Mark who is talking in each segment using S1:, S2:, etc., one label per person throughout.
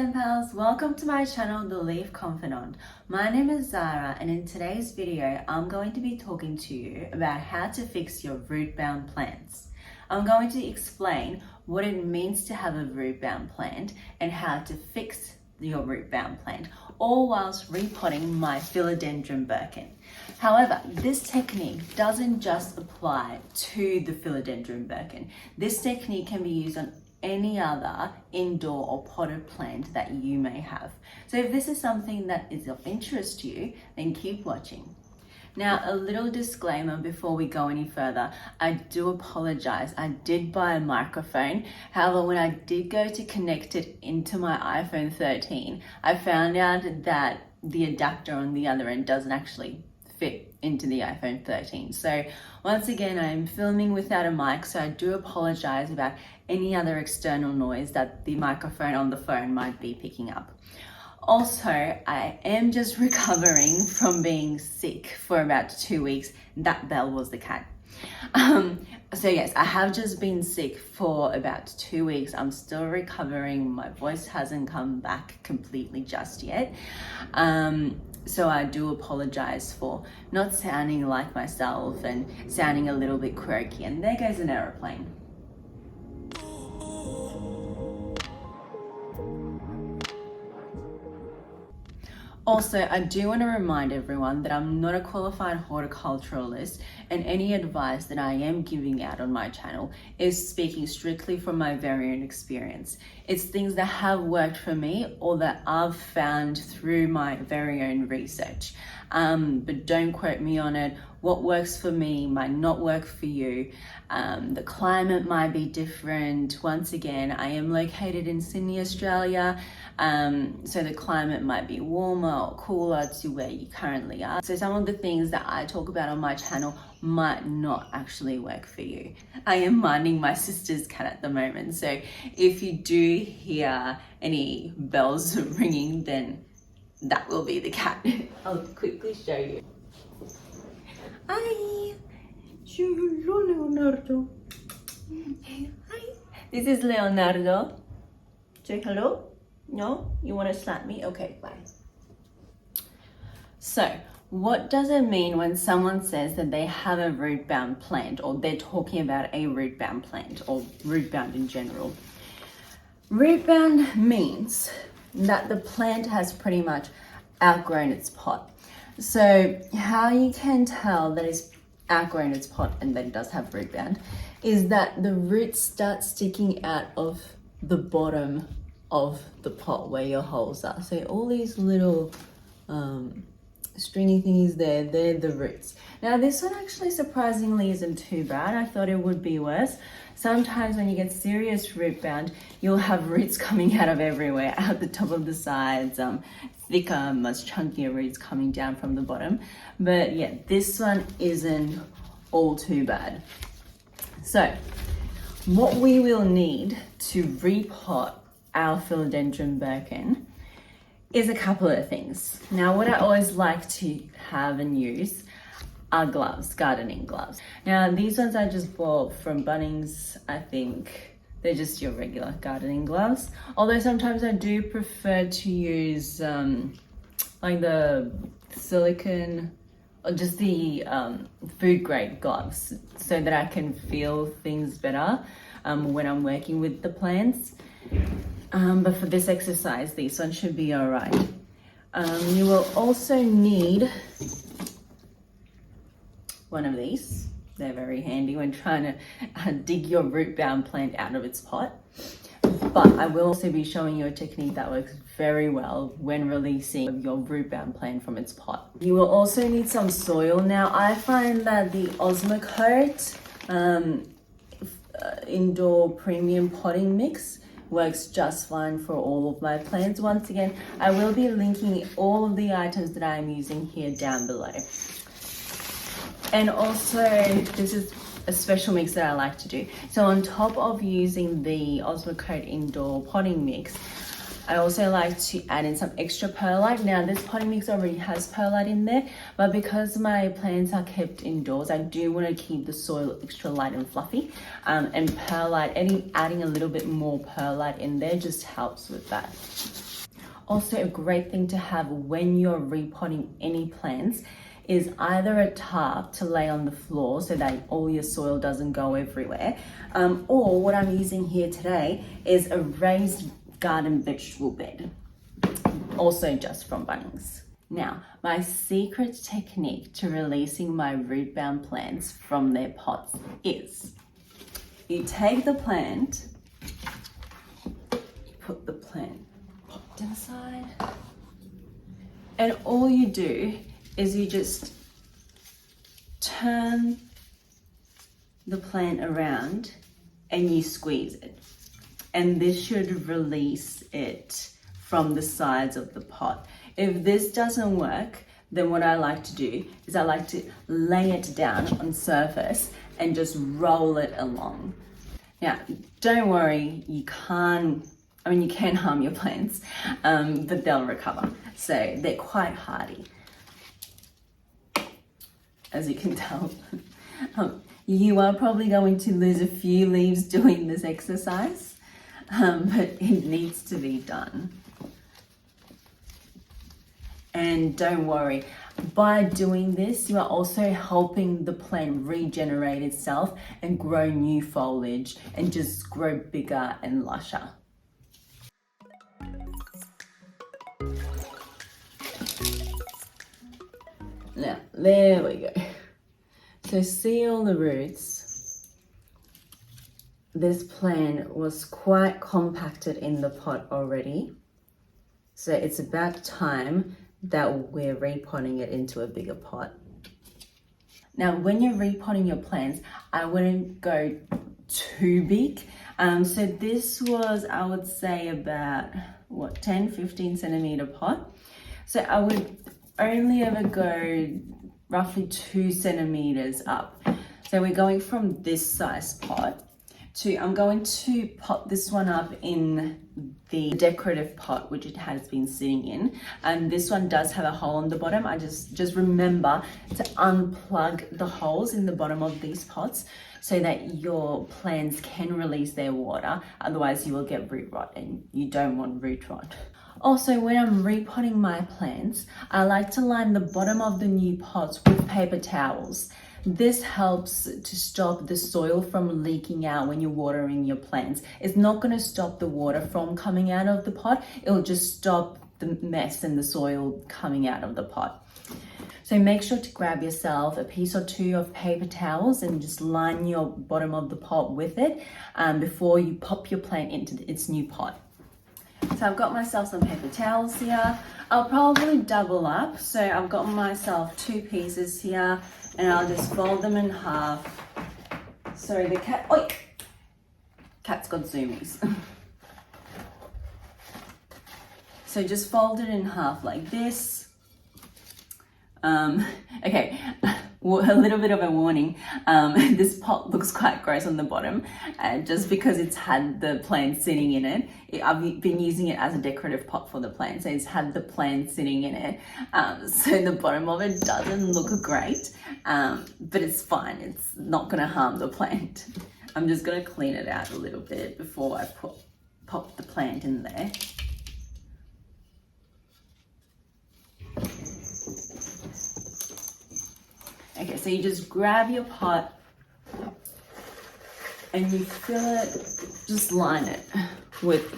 S1: pen pals, welcome to my channel The Leaf Confidant. My name is Zara and in today's video I'm going to be talking to you about how to fix your root-bound plants. I'm going to explain what it means to have a root-bound plant and how to fix your root-bound plant, all whilst repotting my Philodendron Birkin. However, this technique doesn't just apply to the Philodendron Birkin. This technique can be used on any other indoor or potted plant that you may have. So if this is something that is of interest to you, then keep watching. Now, a little disclaimer before we go any further. I do apologize. I did buy a microphone. However, when I did go to connect it into my iPhone 13, I found out that the adapter on the other end doesn't actually fit into the iPhone 13. So once again, I'm filming without a mic, so I do apologize about any other external noise that the microphone on the phone might be picking up. Also, I am just recovering from being sick for about 2 weeks. That bell was the cat. So yes, I have just been sick for about 2 weeks. I'm still recovering. My voice hasn't come back completely just yet. So I do apologize for not sounding like myself and sounding a little bit quirky. And there goes an aeroplane. Also, I do want to remind everyone that I'm not a qualified horticulturalist, and any advice that I am giving out on my channel is speaking strictly from my very own experience. It's things that have worked for me or that I've found through my very own research. But don't quote me on it. What works for me might not work for you. The climate might be different. Once again, I am located in Sydney, Australia. So the climate might be warmer or cooler to where you currently are. So some of the things that I talk about on my channel might not actually work for you. I am minding my sister's cat at the moment. So if you do hear any bells ringing, then that will be the cat. I'll quickly show you. Hi, Leonardo. Hi, this is Leonardo. Say hello. No, you want to slap me? Okay, bye. So, what does it mean when someone says that they have a root-bound plant, or they're talking about a root-bound plant, or root-bound in general? Root-bound means that the plant has pretty much outgrown its pot. So how you can tell that it's outgrown its pot and that it does have root-bound is that the roots start sticking out of the bottom of the pot where your holes are. So all these little stringy thingies there, they're the roots. Now this one actually surprisingly isn't too bad. I thought it would be worse. Sometimes when you get serious root bound, you'll have roots coming out of everywhere, out the top of the sides, thicker, much chunkier roots coming down from the bottom. But yeah, this one isn't all too bad. So what we will need to repot our Philodendron Birkin is a couple of things. Now, what I always like to have and use are gloves, gardening gloves. Now, these ones I just bought from Bunnings. I think they're just your regular gardening gloves. Although sometimes I do prefer to use like the silicone or just the food grade gloves so that I can feel things better when I'm working with the plants. But for this exercise, this one should be all right. You will also need one of these. They're very handy when trying to dig your root-bound plant out of its pot. But I will also be showing you a technique that works very well when releasing your root-bound plant from its pot. You will also need some soil. Now, I find that the Osmocote indoor premium potting mix works just fine for all of my plants. Once again, I will be linking all of the items that I'm using here down below. And also, this is a special mix that I like to do. So on top of using the Osmocote indoor potting mix, I also like to add in some extra perlite. Now this potting mix already has perlite in there, but because my plants are kept indoors, I do want to keep the soil extra light and fluffy. And perlite, adding a little bit more perlite in there just helps with that. Also, a great thing to have when you're repotting any plants is either a tarp to lay on the floor so that all your soil doesn't go everywhere, or what I'm using here today is a raised garden vegetable bed, also just from Bunnings. Now, my secret technique to releasing my root-bound plants from their pots is you take the plant, you put the plant to the side, and all you do is you just turn the plant around and you squeeze it. And this should release it from the sides of the pot. If this doesn't work, then what I like to do is I like to lay it down on surface and just roll it along. Now, don't worry, you can harm your plants, but they'll recover. So they're quite hardy. As you can tell, you are probably going to lose a few leaves doing this exercise, but it needs to be done. And don't worry, by doing this, you are also helping the plant regenerate itself and grow new foliage and just grow bigger and lusher. Now, there we go. So see all the roots? This plant was quite compacted in the pot already. So it's about time that we're repotting it into a bigger pot. Now, when you're repotting your plants, I wouldn't go too big. So this was, I would say, about 10-15 centimeter pot. So I would only ever go roughly 2 centimeters up. So we're going from this size pot to, I'm going to pop this one up in the decorative pot which it has been sitting in, and this one does have a hole on the bottom. I just remember to unplug the holes in the bottom of these pots so that your plants can release their water, otherwise you will get root rot, and you don't want root rot. Also, when I'm repotting my plants, I like to line the bottom of the new pots with paper towels. This helps to stop the soil from leaking out when you're watering your plants. It's not going to stop the water from coming out of the pot. It'll just stop the mess and the soil coming out of the pot. So make sure to grab yourself a piece or two of paper towels and just line your bottom of the pot with it before you pop your plant into its new pot. So I've got myself some paper towels here. I'll probably double up. So I've got myself 2 pieces here, and I'll just fold them in half. Sorry, the cat, oi! Cat's got zoomies. So just fold it in half like this. Okay, a little bit of a warning. This pot looks quite gross on the bottom, just because it's had the plant sitting in it. I've been using it as a decorative pot for the plant, so it's had the plant sitting in it. So the bottom of it doesn't look great, but it's fine. It's not gonna harm the plant. I'm just gonna clean it out a little bit before I pop the plant in there. Okay, so you just grab your pot and you fill it, just line it with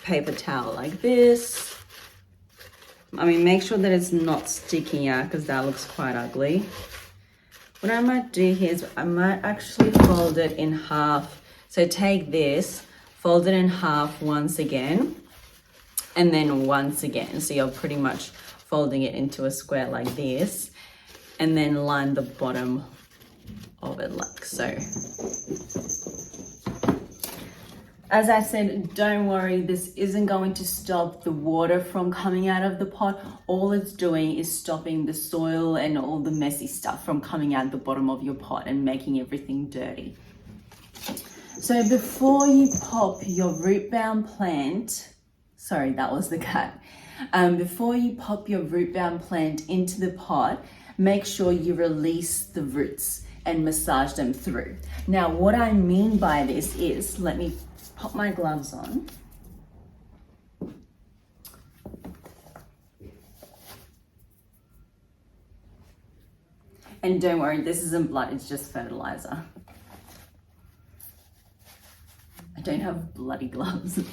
S1: paper towel like this. I mean, make sure that it's not sticking out because that looks quite ugly. What I might do here is I might actually fold it in half. So take this, fold it in half once again, and then once again. So you're pretty much folding it into a square like this, and then line the bottom of it like so. As I said, don't worry, this isn't going to stop the water from coming out of the pot. All it's doing is stopping the soil and all the messy stuff from coming out the bottom of your pot and making everything dirty. So before you pop your root-bound plant, sorry, that was the cat. Before you pop your root-bound plant into the pot, make sure you release the roots and massage them through. Now, what I mean by this is, let me pop my gloves on. And don't worry, this isn't blood, it's just fertilizer. I don't have bloody gloves.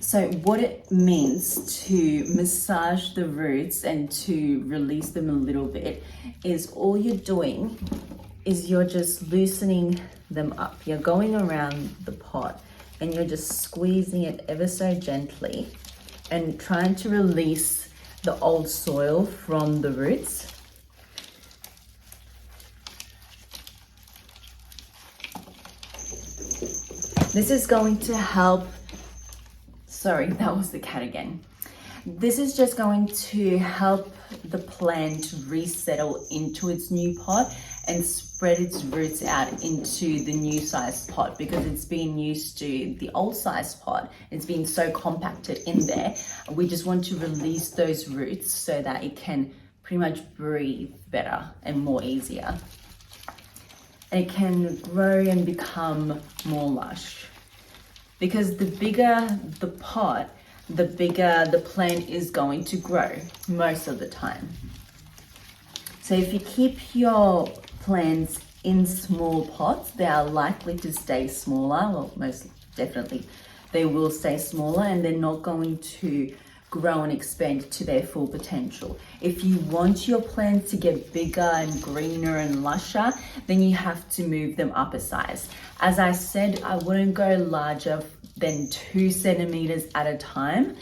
S1: So what it means to massage the roots and to release them a little bit is all you're doing is you're just loosening them up. You're going around the pot and you're just squeezing it ever so gently and trying to release the old soil from the roots. This is going to help. Sorry, that was the cat again. This is just going to help the plant resettle into its new pot and spread its roots out into the new size pot, because it's been used to the old size pot. It's been so compacted in there. We just want to release those roots so that it can pretty much breathe better and more easier. And it can grow and become more lush. Because the bigger the pot, the bigger the plant is going to grow most of the time. So if you keep your plants in small pots, they are likely to stay smaller. Well, most definitely they will stay smaller, and they're not going to grow and expand to their full potential. If you want your plants to get bigger and greener and lusher, then you have to move them up a size. As I said, I wouldn't go larger than 2 centimeters at a time,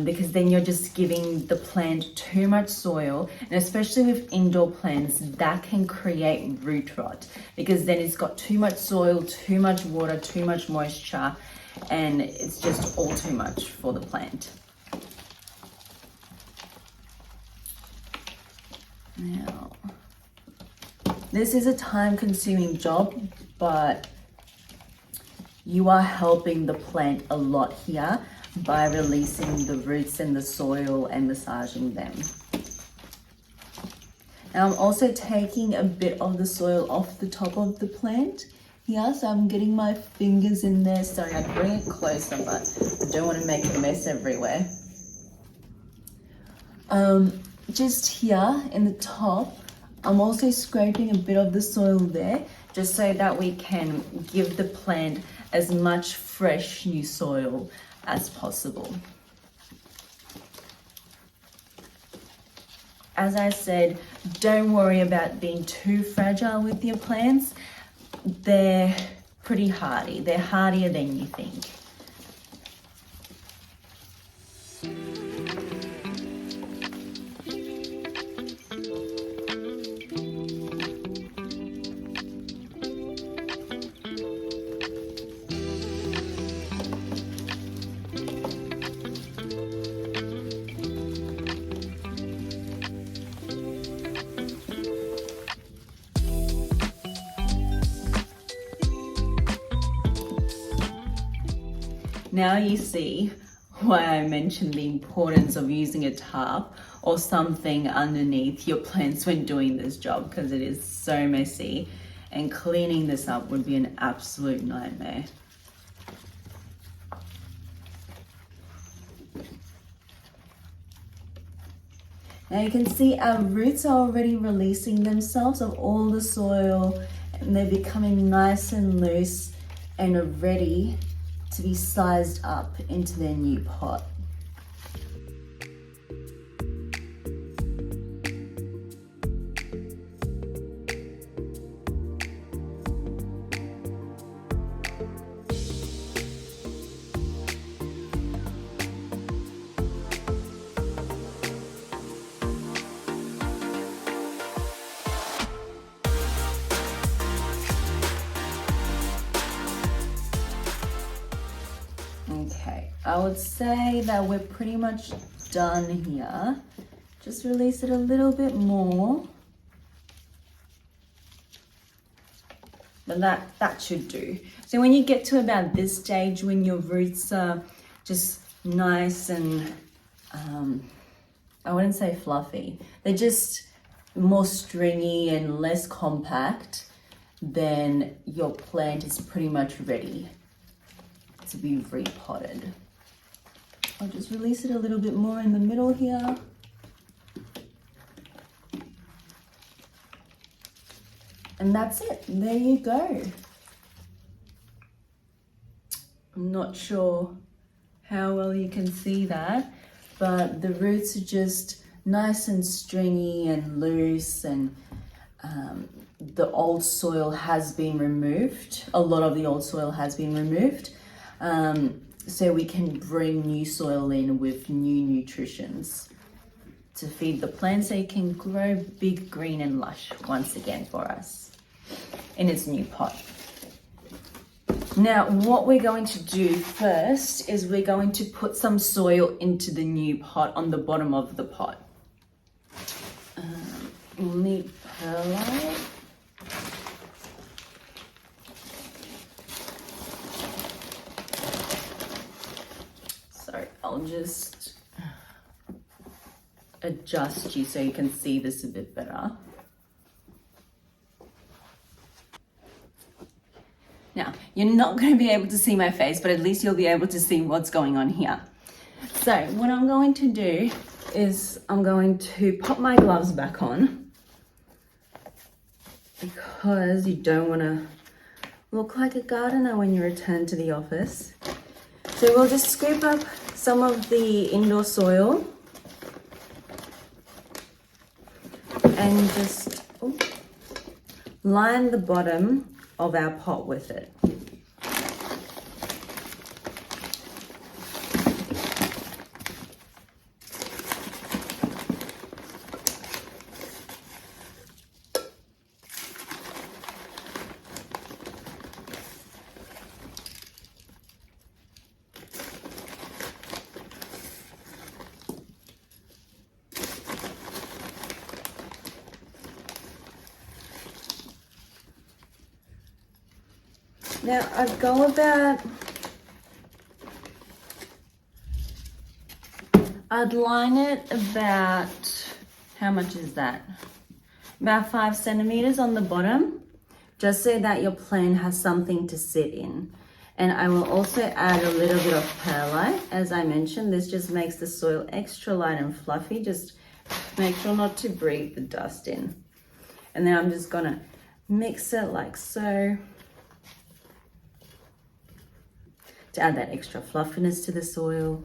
S1: because then you're just giving the plant too much soil, and especially with indoor plants, that can create root rot, because then it's got too much soil, too much water, too much moisture, and it's just all too much for the plant. Now, this is a time-consuming job, but you are helping the plant a lot here by releasing the roots and the soil and massaging them. Now I'm also taking a bit of the soil off the top of the plant here, so I'm getting my fingers in there. Sorry, I'd bring it closer, but I don't want to make a mess everywhere. Just here in the top, I'm also scraping a bit of the soil there, just so that we can give the plant as much fresh new soil as possible. As I said, don't worry about being too fragile with your plants. They're pretty hardy. They're hardier than you think. Now you see why I mentioned the importance of using a tarp or something underneath your plants when doing this job, because it is so messy and cleaning this up would be an absolute nightmare. Now you can see our roots are already releasing themselves of all the soil, and they're becoming nice and loose and are ready to be sized up into their new pot. Okay, I would say that we're pretty much done here. Just release it a little bit more. But that should do. So when you get to about this stage, when your roots are just nice and, I wouldn't say fluffy, they're just more stringy and less compact, then your plant is pretty much ready to be repotted. I'll just release it a little bit more in the middle here. And that's it. There you go. I'm not sure how well you can see that, but the roots are just nice and stringy and loose, and the old soil has been removed. A lot of the old soil has been removed. So we can bring new soil in with new nutritions to feed the plant so it can grow big, green and lush once again for us in its new pot. Now, what we're going to do first is we're going to put some soil into the new pot on the bottom of the pot. We'll need perlite. Sorry, I'll just adjust you so you can see this a bit better. Now, you're not going to be able to see my face, but at least you'll be able to see what's going on here. So what I'm going to do is I'm going to pop my gloves back on, because you don't want to look like a gardener when you return to the office. So we'll just scoop up some of the indoor soil and just line the bottom of our pot with it. Now I'd go about, I'd line it about, how much is that? About 5 centimeters on the bottom, just so that your plant has something to sit in. And I will also add a little bit of perlite. As I mentioned, this just makes the soil extra light and fluffy. Just make sure not to breathe the dust in. And then I'm just gonna mix it like so, to add that extra fluffiness to the soil.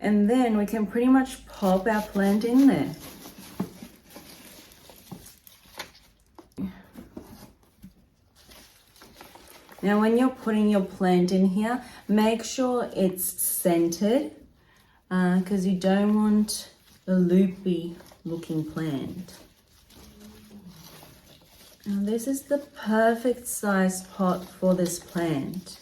S1: And then we can pretty much pop our plant in there. Now when you're putting your plant in here, make sure it's centered, because you don't want a loopy looking plant. Now this is the perfect size pot for this plant.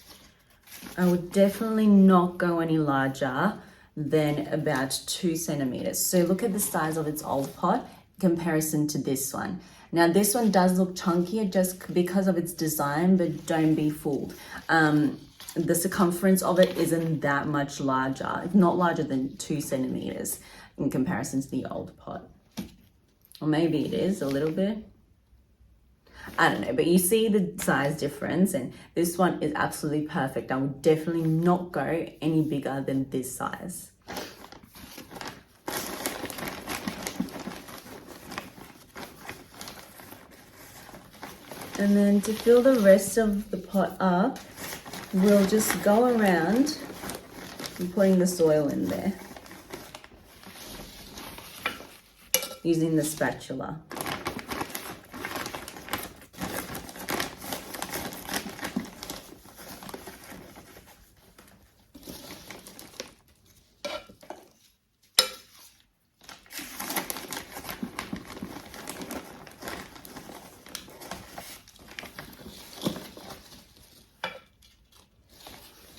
S1: I would definitely not go any larger than about 2 centimeters. So look at the size of its old pot in comparison to this one. Now this one does look chunkier just because of its design, but don't be fooled. The circumference of it isn't that much larger. It's not larger than 2 centimeters in comparison to the old pot. Or maybe it is a little bit. I don't know, but you see the size difference, and this one is absolutely perfect. I would definitely not go any bigger than this size. And then to fill the rest of the pot up, we'll just go around and putting the soil in there using the spatula.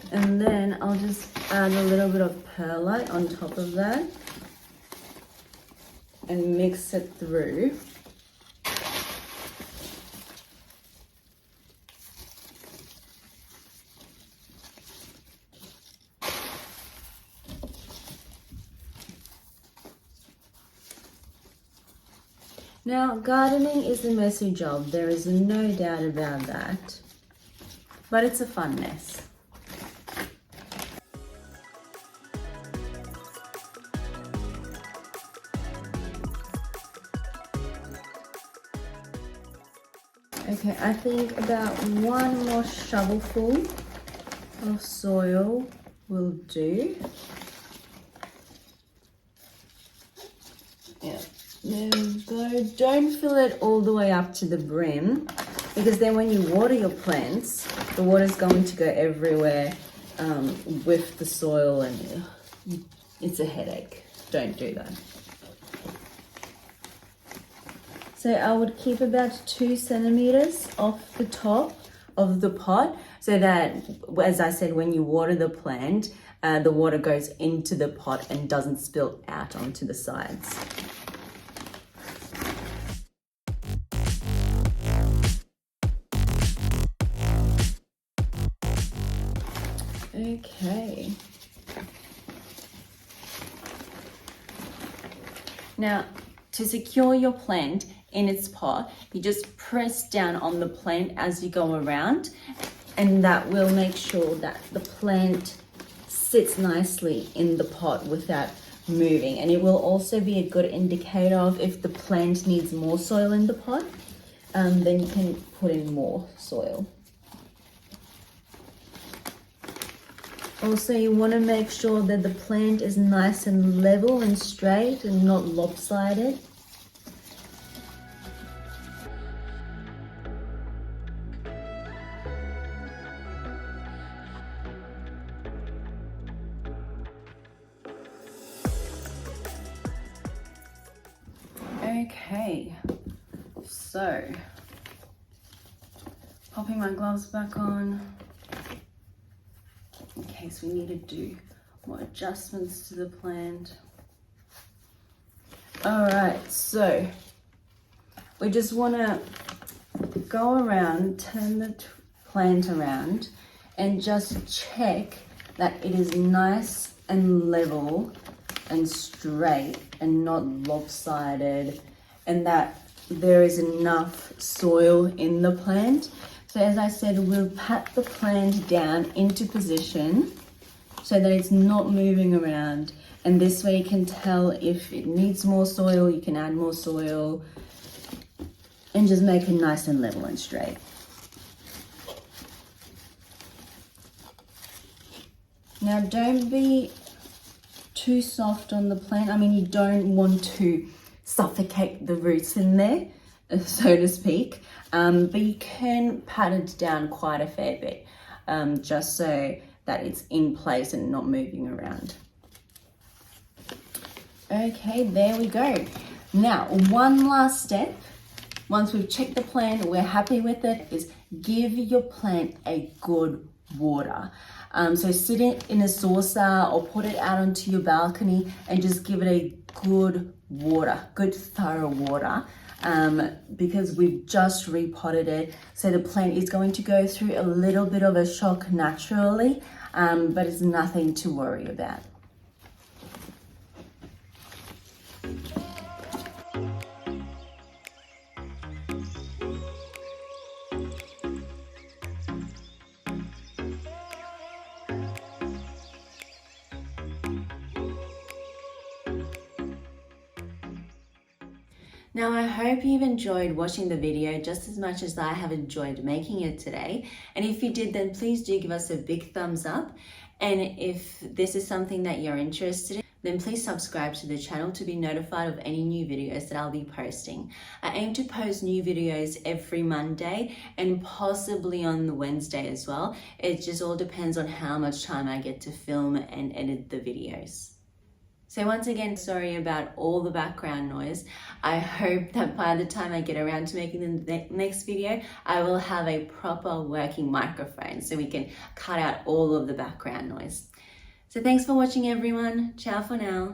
S1: And then I'll just add a little bit of perlite on top of that and mix it through. Now, gardening is a messy job, there is no doubt about that, but it's a fun mess. Okay, I think about one more shovelful of soil will do. Yeah, there we go. Don't fill it all the way up to the brim, because then when you water your plants, the water's going to go everywhere with the soil, and it's a headache. Don't do that. So I would keep about 2 centimeters off the top of the pot, so that, as I said, when you water the plant, the water goes into the pot and doesn't spill out onto the sides. Okay. Now, to secure your plant in its pot, you just press down on the plant as you go around, and that will make sure that the plant sits nicely in the pot without moving. And it will also be a good indicator of if the plant needs more soil in the pot, then you can put in more soil. Also, you want to make sure that the plant is nice and level and straight and not lopsided. Okay, so popping my gloves back on in case we need to do more adjustments to the plant. All right, so we just want to go around, turn the plant around, and just check that it is nice and level and straight and not lopsided, and that there is enough soil in the plant. So as I said, we'll pat the plant down into position so that it's not moving around, and this way you can tell if it needs more soil, you can add more soil, and just make it nice and level and straight. Now, don't be too soft on the plant. I mean, you don't want to suffocate the roots in there, so to speak, but you can pat it down quite a fair bit, just so that it's in place and not moving around. Okay, there we go. Now, one last step. Once we've checked the plant, we're happy with it, is give your plant a good water. So sit it in a saucer or put it out onto your balcony and just give it a good water, good thorough water, because we've just repotted it. So the plant is going to go through a little bit of a shock naturally, but it's nothing to worry about. Now, I hope you've enjoyed watching the video just as much as I have enjoyed making it today. And if you did, then please do give us a big thumbs up. And if this is something that you're interested in, then please subscribe to the channel to be notified of any new videos that I'll be posting. I aim to post new videos every Monday and possibly on the Wednesday as well. It just all depends on how much time I get to film and edit the videos. So once again, sorry about all the background noise. I hope that by the time I get around to making the next video, I will have a proper working microphone so we can cut out all of the background noise. So thanks for watching, everyone. Ciao for now.